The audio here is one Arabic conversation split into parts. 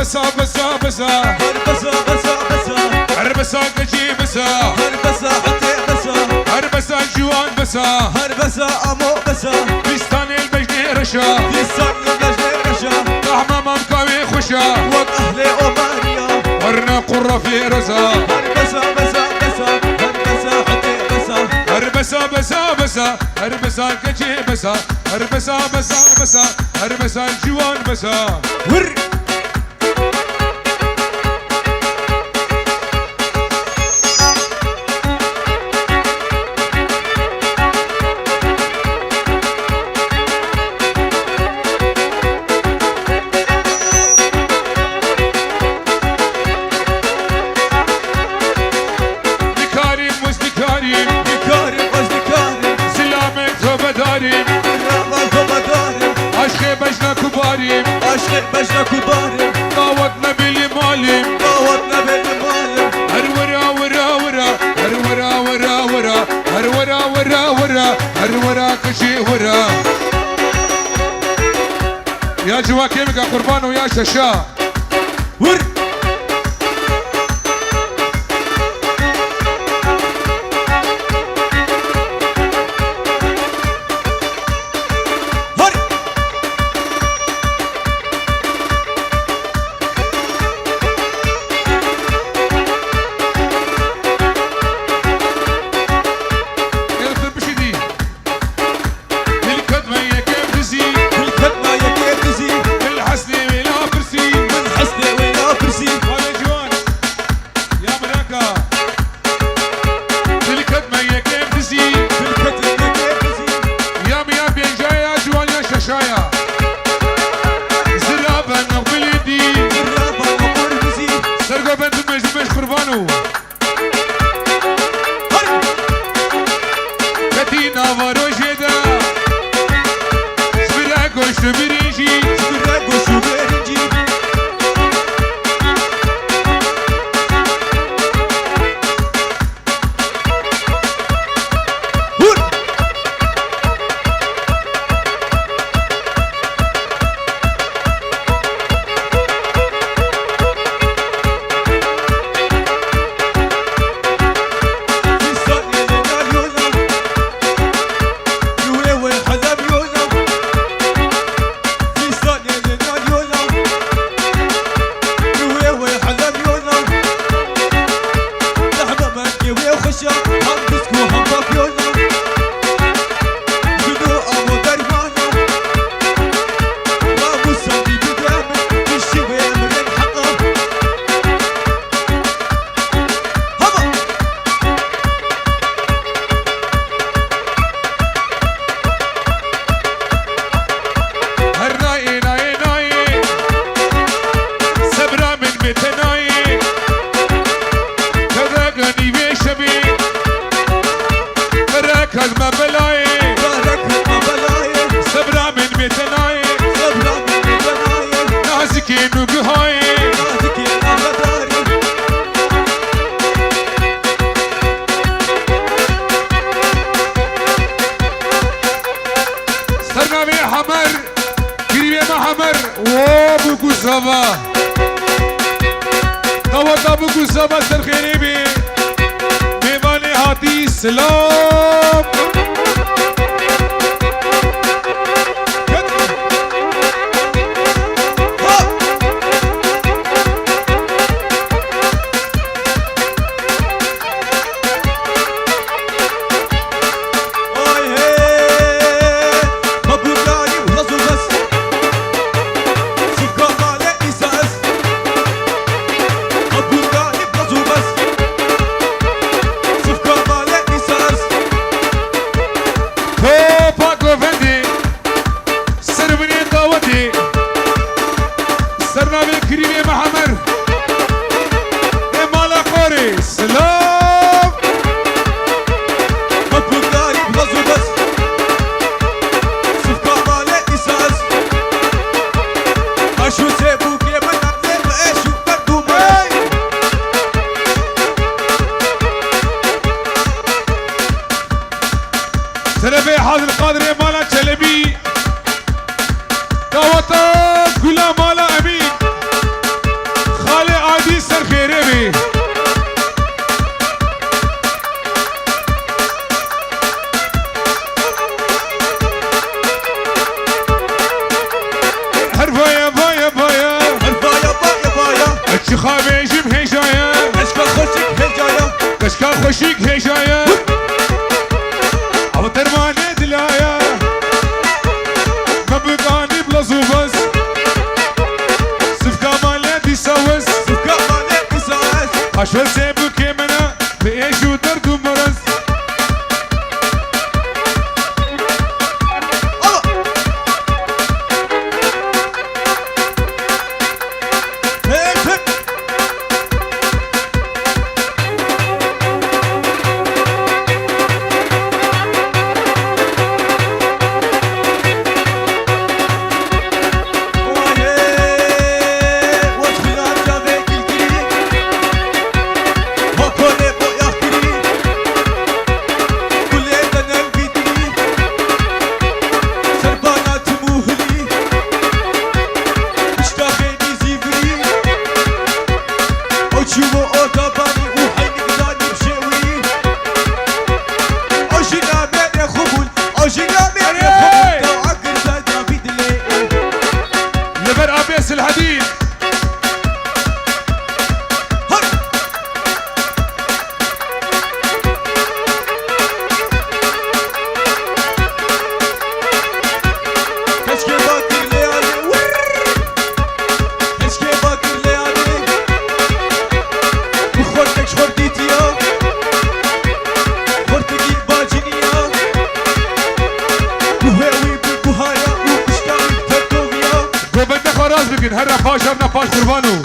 بسا بسا بسا هربسا بسا بسا هربسا كجي بسا هربسا حتى بسا هربسا جوان بسا هربسا امو بسا فستان البجن رشا لسان النجم رشا طعمة ممكاوي خشا وق اهلي وماريا ورنا قرة في رزا هربسا بسا بسا هربسا حتى بسا هربسا بسا بسا هربسا كجي بسا هربسا بسا بسا هربسا جوان بسا ور بجنا كباري دعوتنا بالمالم دعوتنا بالمالم هر ورا ورا ورا هر ورا ورا ورا هر ورا ورا ورا هر ورا كشي ورا يا جوا كيمك قربان ويا شاشا ور Hey! خوشیک هجایه او درمانه دلایه مبقانی بلزو بس سفکا ماله دیساوز سفكا مالك إساس اشوال سيبو كيمنا بإيشو دردو مرز هيك هيك لبر أبيس الحديد قوبت خراز بكن هرا باش هرنا باش قربانو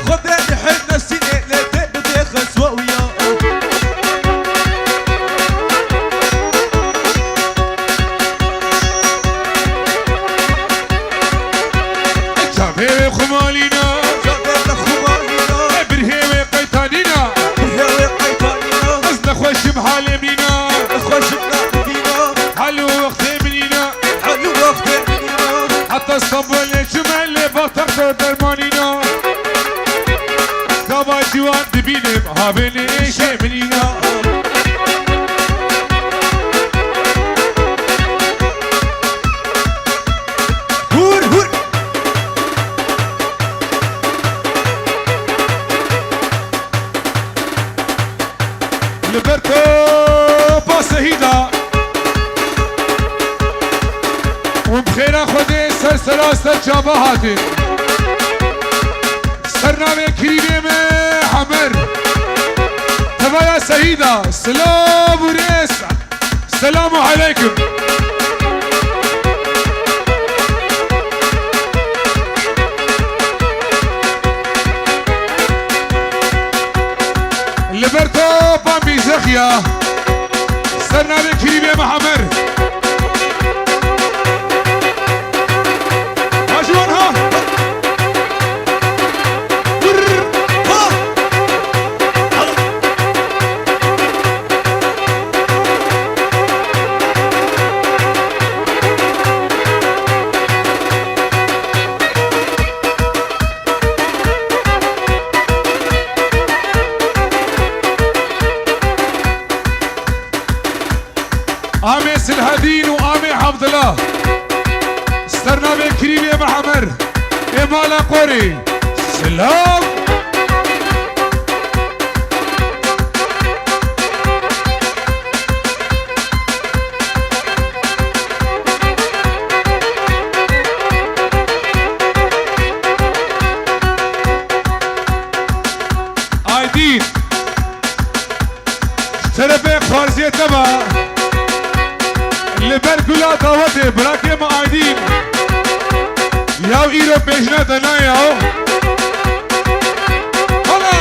خدني حنا السنة لا تبدي خسوة ويا شافي خمالينا جابت خمالينا برهيوي قيتانينا بهوي قيطانينا أزنا خوش بحالمينا خوش بنادينا حلو وقت منينا حلو وقت منينا حتى اسطنبول جمال بطاقة درمانينا كابا جوان دبينم هابيني ايشي منينا هور هور لبرتو باسهيدا وبخير خودي سلسلة جابهاتي سرنامي كريم حمر تبايا سهيدا سلام وريس السلام عليكم لبرتو بامبي زخيا سرنامي كريم حمر مجوانها آمي سلهدين وآمي حفظ الله استرنا بكريم يا محمر إمالا قوري سلام آيدين تربي خارزية تبا لبرگولا دعوت براکی ما آیدیم یاو ایرو پیشنه دنای یاو حالا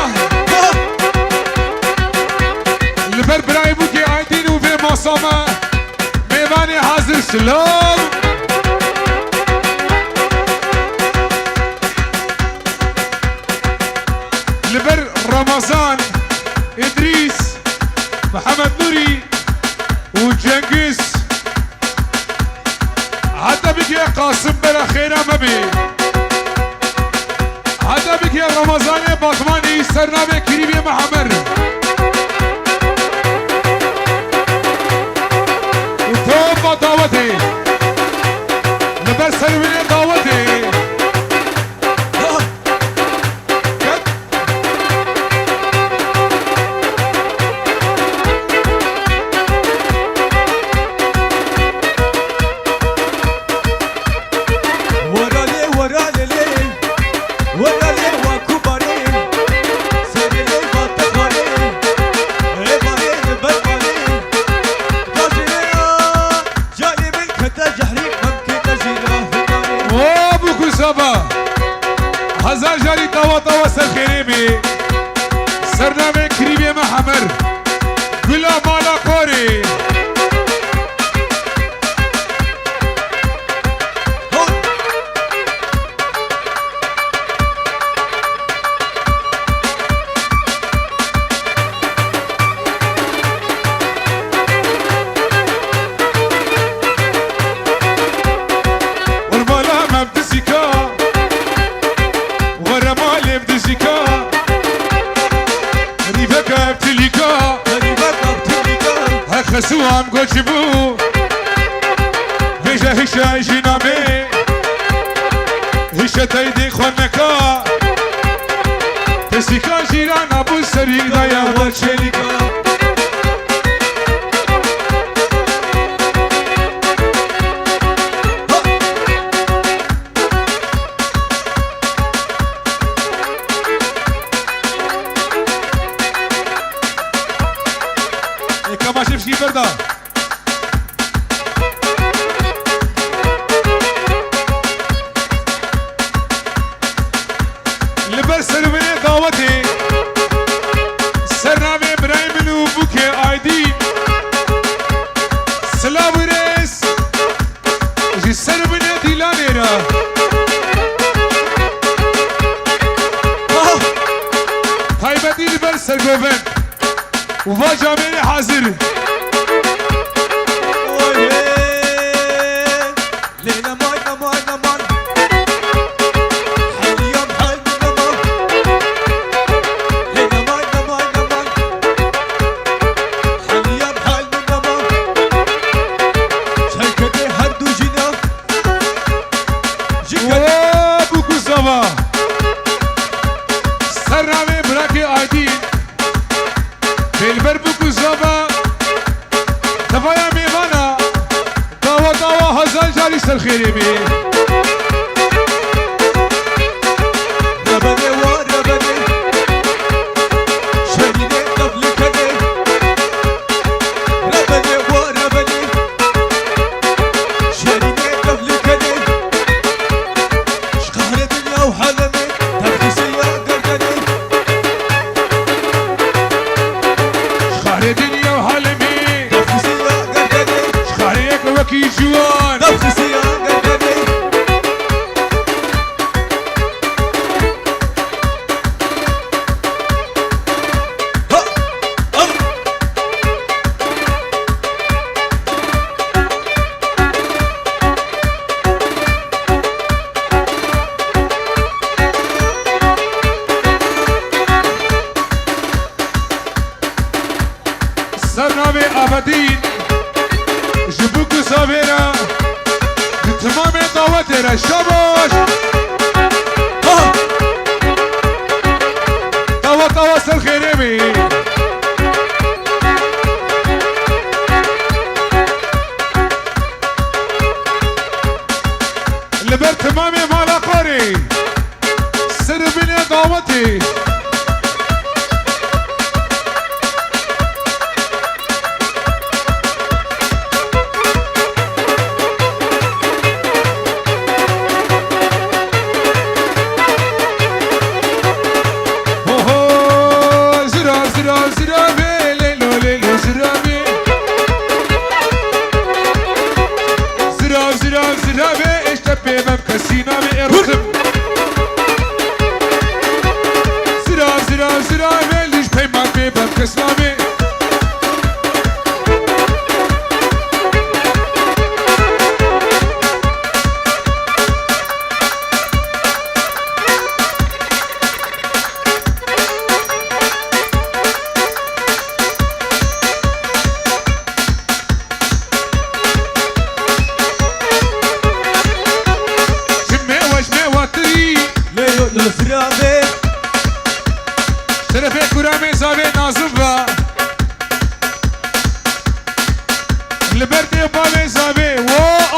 لبر برای بو که آیدین و به ماسامه میوانی حاضر سلام لبر رمضان ادریس محمد نوری و جنگیز حتى بك يا قاسم بلا خيرا مبي حتى بك يا رمضان باطماني سرنا بكريم يا محمر وثوب دعوتي لبس الولي دعوتي كتا جحري ممكن نجينا هناني وابو كسابا هزار جاري طوا طوا سرخيري سرنامه كريبي محمر گلا مالا خوري والمالا ما بدسيكا ورا مالي بدسيكا ريفك ابتليكا خسوام گوچبو هجا هشا جنامي هشا تايدي خونكا تسيكا جيران ابو سري دايا وچليكا كما شفشي بردا لبر سروني دعوتي سرنامي برايمن وبوكي ايدي سلام وريس جي سروني ديلانيرا هايبتي لبر سرقوبن وفا جامعي حاضر ليلة ماي نمان نمان حال يوم حال نمان ليلة ماي نمان نمان حال يوم حال نمان شايكتي هردو جنا وابو كسابا سرنامي براكي ايدين بالبر بو كسابا تفايا ميمانا داوا داوا هزار جاري سرخيري بي ربني وربني شايلي قبل كده ربني وربني شايلي قبل كده شقهر الدنيا وحلمي تبخسي يا قردني شخاري دنيا وحلمي تبخسي يا قردني شخاريك وكي جوان تبخسي يا قردني ها ام سرنامي ابدين جبو كسابيرا تمام دعوتنا شاباش ها دعوة دعوة سرخيري بي لبر تمامي مالا قوري سر بني دعوتي اوهو زرا زرا زرا بي ليلو ليلو زرا بي زرا زرا زرا بي اشتبي ممكسينا بي ارخم زرا زرا زرا بي ليش بيمان بي ممكسنا بي شمي وشمي واتري ليلو الفرابي شرفي كرامي زابي نازفا لبردي بابي زابي و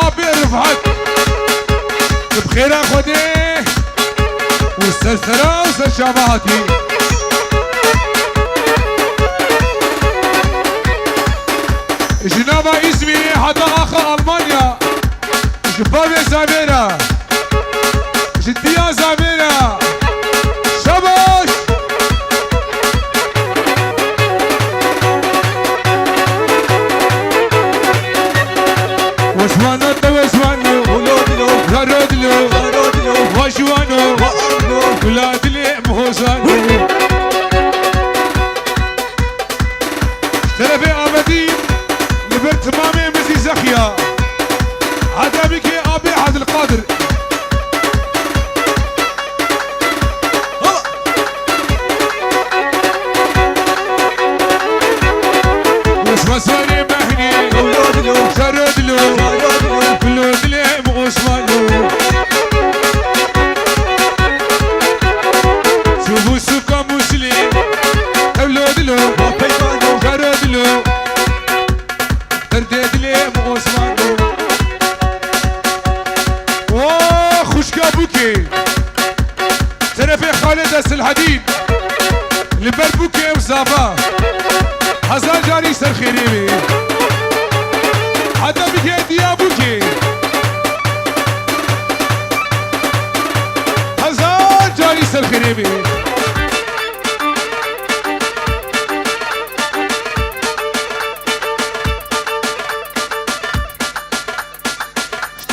ابي رفعت بخير خدي والسلسلة وسرشاباتي جنابا اسمي حتى اخ المانيا جبابي زاميرا جديا زاميرا شباش وشوانو توشوانو ولودلو غرودلو غرودلو وشوانو وأمنو ولادلي مهوزانو تربي أبدي لبرت مامي مزي زخيا عدبك أبي عبد القادر وسوسوني مهني ولودلو شردلو غرودلو ولودلي مغسمانو شوفوا سوكا مسلم ولودلو وبيمانو شردلو دردلي مغسمانو وخشكا بوكي ترفي خالد السلحديد لبربوكي وزافا هزار جاري سر خيريبي حتى بكي ديابوكي هزار جاري سر خيريبي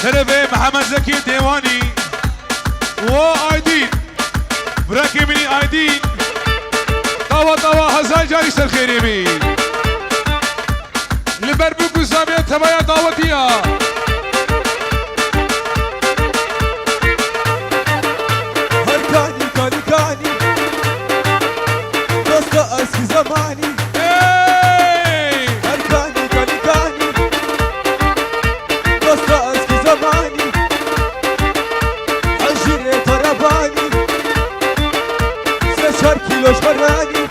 تربي محمد زكي ديواني وايدين براكي مني ايدين طوا طوا هزار جاري سر خيريبي لبربوك وزامية تبايا دعوتيا هركاني كاني كاني دوست أسي زماني اي هركاني كاني كاني دوست أسي زماني عجيري طرباني 3 كيلو شغراني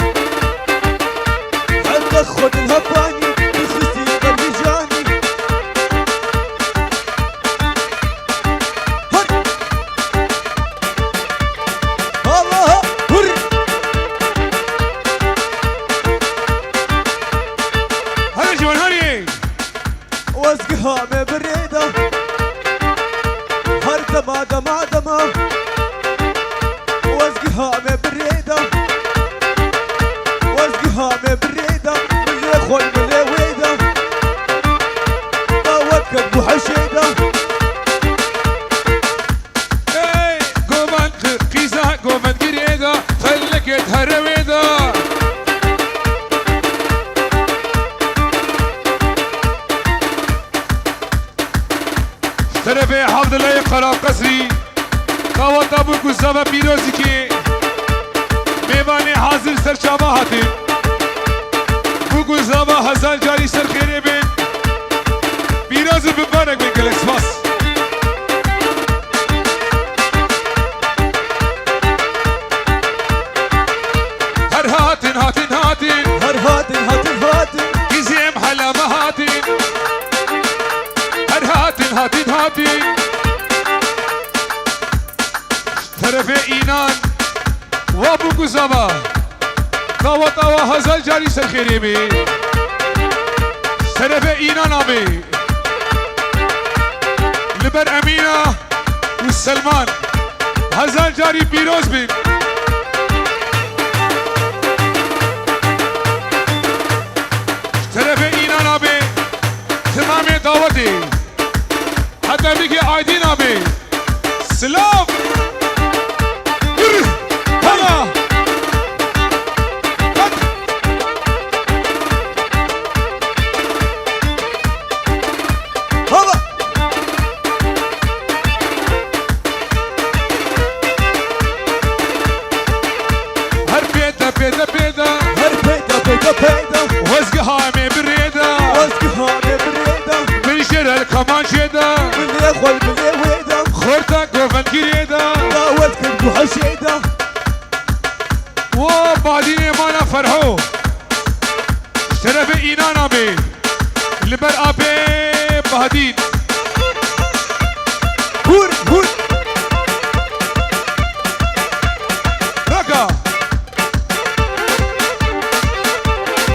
عندك خد الهباني بخستي برجاني هر الله هر هلا جوان هاني واسقها من بريدة هر دما دما دما واسقها من بريدة واسقها من بريدة من يخون من ويدة طاوتك ابو حشيدة اي قومان قيزة قومان قريدة فلكت هرويدة تربي حفظ الله يقرأ قصري قوات ابوك وزابا بيروزيكي ميواني حاضر سر شابهاتي بوكو زابا هزار جاري سر خيري بين بيروز ببارك بين كالكس باس هر هاتن هاتن هاتن هر هاتن هاتن هاتن يزيم حلا ما هاتن هر هاتن هاتن هاتن طرف اينان وابو زابا طوا طوا هزال جاري سر خيري بي طرف اينان ابي لبر امينه والسلمان هزال جاري بيروز بن طرف اينان ابي تمام دعوتي حتى بيجي عايدين ابي سلام هلا هلا هر بيتا بيتا بيتا هر بيتا بيتا بيتا وزقها من بريدة واسقها من بريدة من شرى الكمان شيدا من يخون من ويدة خورتك وفن كريدا طاوتك ابو حشيدة وبعدين مانا فرحو اشترى اينان ابي اللي بر ابي بهدين هور هور